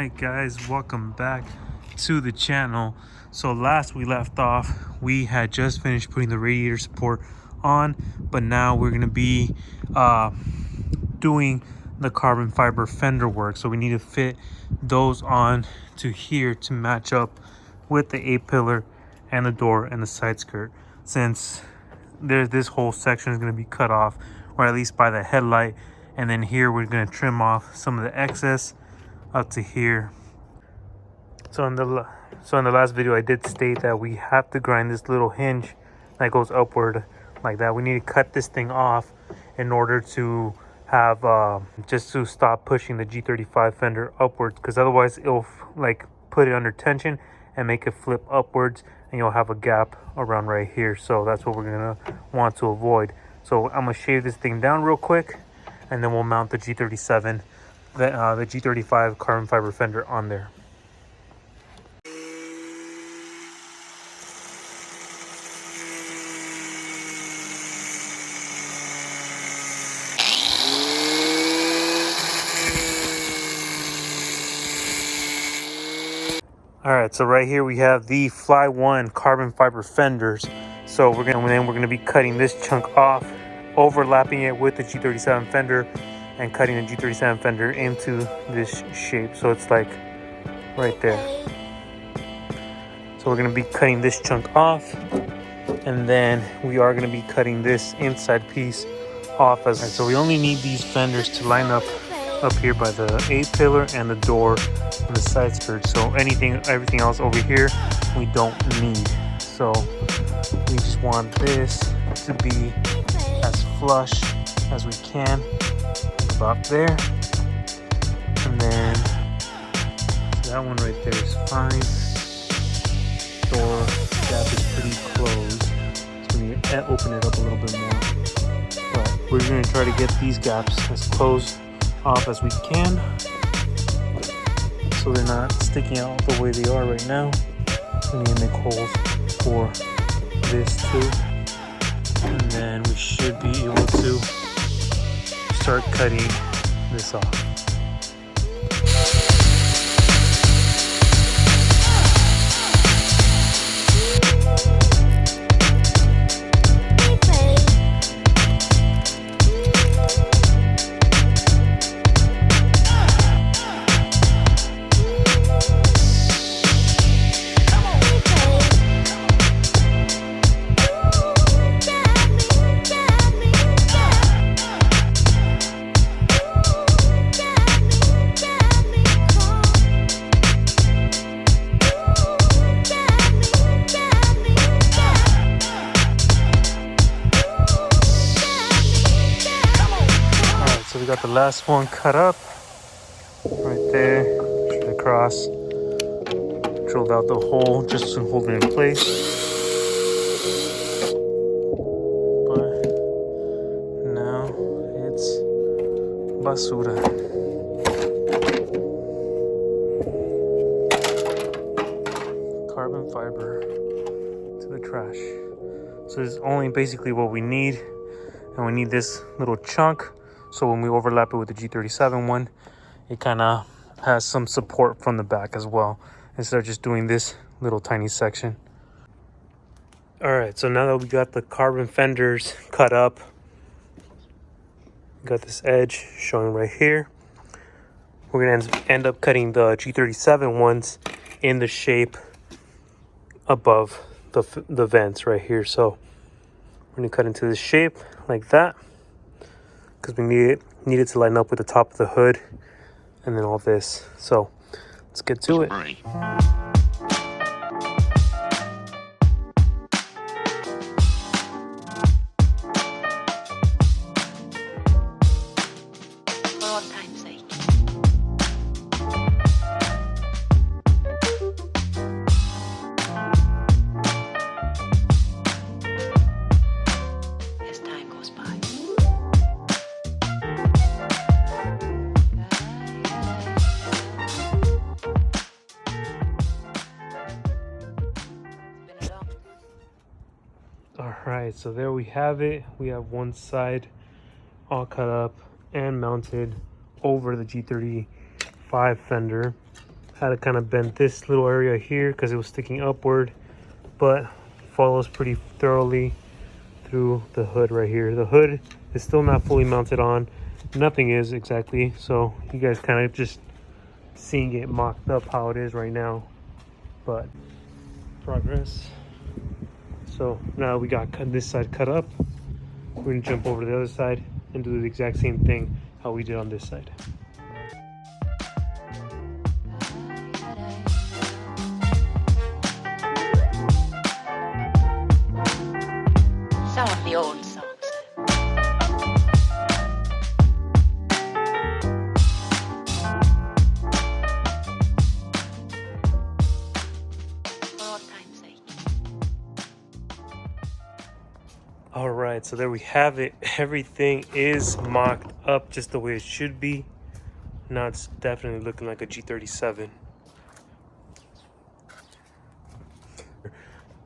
Alright guys, welcome back to the channel. So last we left off, we had just finished putting the radiator support on, but now we're going to be doing the carbon fiber fender work. So we need to fit those on to here to match up with the A-pillar and the door and the side skirt, since this whole section is going to be cut off, or at least by the headlight, and then here we're going to trim off some of the excess up to here. So in the last video I did state that we have to grind this little hinge that goes upward like that. We need to cut this thing off in order to have just to stop pushing the G35 fender upwards, because otherwise it'll like put it under tension and make it flip upwards, and you'll have a gap around right here. So that's what we're gonna want to avoid. So I'm gonna shave this thing down real quick, and then we'll mount the G37, the G35 carbon fiber fender on there. All right, so right here we have the Fly One carbon fiber fenders. So we're gonna be cutting this chunk off, overlapping it with the G37 fender, and cutting the G37 fender into this shape. So it's like right there. So we're gonna be cutting this chunk off, and then we are gonna be cutting this inside piece off as well. So we only need these fenders to line up here by the A-pillar and the door and the side skirt. So everything else over here we don't need. So we just want this to be as flush as we can, about there. And then that one right there is fine. Door gap is pretty closed, so we need to open it up a little bit more. But we're going to try to get these gaps as close off as we can, so they're not sticking out the way they are right now. We need to make holes for this too, and then we should be able to start cutting this off. So we got the last one cut up right there, straight across. Drilled out the hole just to hold it in place. But now it's basura. Carbon fiber to the trash. So this is only basically what we need, and we need this little chunk. So when we overlap it with the G37 one, it kind of has some support from the back as well, instead of just doing this little tiny section. All right, so now that we got the carbon fenders cut up, got this edge showing right here, we're gonna end up cutting the G37 ones in the shape above the vents right here. So we're gonna cut into this shape like that, because we need it to line up with the top of the hood and then all this. So let's get to it. Alright, so there we have it. We have one side all cut up and mounted over the G35 fender. Had to kind of bend this little area here because it was sticking upward, but follows pretty thoroughly through the hood right here. The hood is still not fully mounted on. Nothing is exactly, so you guys kind of just seeing it mocked up how it is right now, but progress. So now we got this side cut up. We're gonna jump over to the other side and do the exact same thing how we did on this side. Some of the old songs. For all time's sake. All right, so there we have it. Everything is mocked up just the way it should be. Now it's definitely looking like a G37.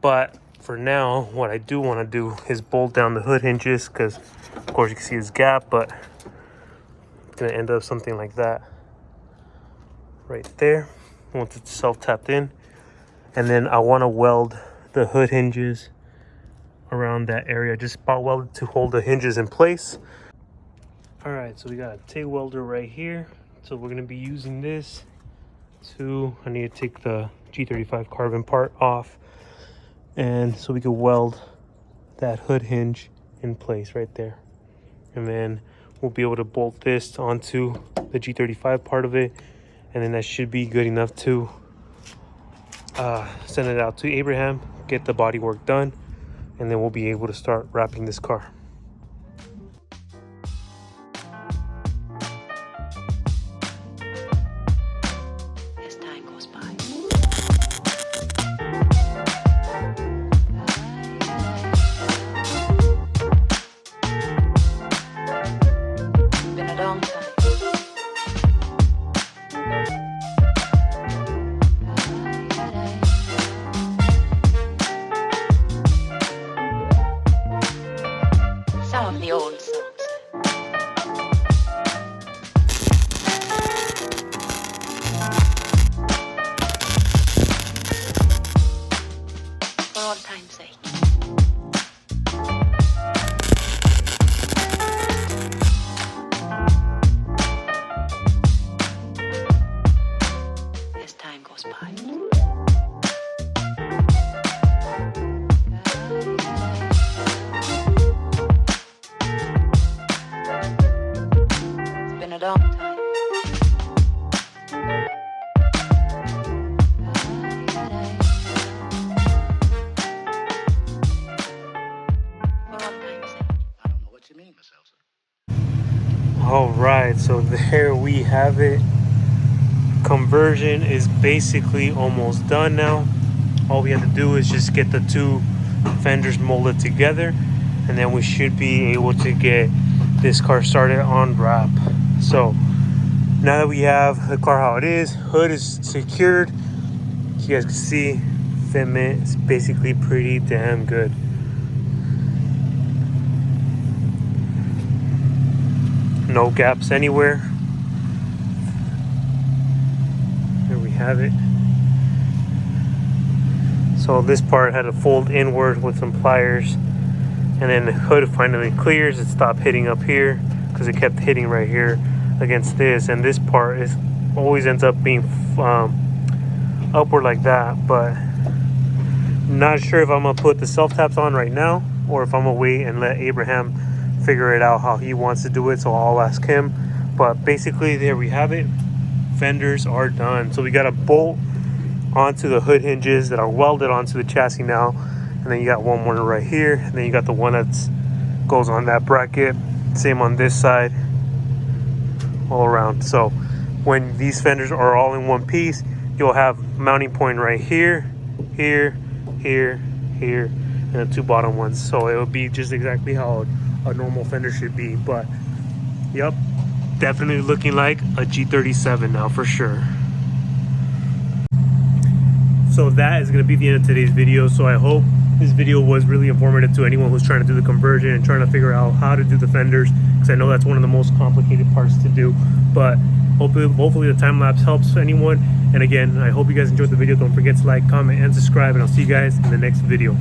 But for now, what I do want to do is bolt down the hood hinges, because of course you can see this gap, but it's gonna end up something like that right there once it's self-tapped in. And then I want to weld the hood hinges around that area, just spot welded to hold the hinges in place. All right, so we got a TIG welder right here. So we're gonna be using this to, I need to take the G35 carbon part off, and so we can weld that hood hinge in place right there. And then we'll be able to bolt this onto the G35 part of it, and then that should be good enough to send it out to Abraham, get the body work done, and then we'll be able to start wrapping this car. As time goes by. It's been a long time. Some of the old songs. For all time's sake. As time goes by. It's been a long time. For all time's sake. I don't know what you mean, Miss Elsa. All right, so there we have it. Conversion is basically almost done now. All we have to do is just get the two fenders molded together, and then we should be able to get this car started on wrap. So now that we have the car how it is, hood is secured, you guys can see fitment is basically pretty damn good. No gaps anywhere. There we have it. So this part had to fold inward with some pliers, and then the hood finally clears. It stopped hitting up here because it kept hitting right here against this, and this part is always ends up being upward like that. But not sure if I'm gonna put the self taps on right now or if I'm gonna wait and let Abraham figure it out how he wants to do it. So I'll ask him. But basically there we have it. Fenders are done. So we got a bolt onto the hood hinges that are welded onto the chassis now, and then you got one more right here, and then you got the one that's goes on that bracket. Same on this side, all around. So when these fenders are all in one piece, you'll have mounting point right here, here, here, here, and the two bottom ones. So it will be just exactly how a normal fender should be. But yep, definitely looking like a G37 now for sure. So that is going to be the end of today's video. So I hope this video was really informative to anyone who's trying to do the conversion and trying to figure out how to do the fenders, because I know that's one of the most complicated parts to do. But hopefully the time lapse helps anyone. And again, I hope you guys enjoyed the video. Don't forget to like, comment, and subscribe, and I'll see you guys in the next video.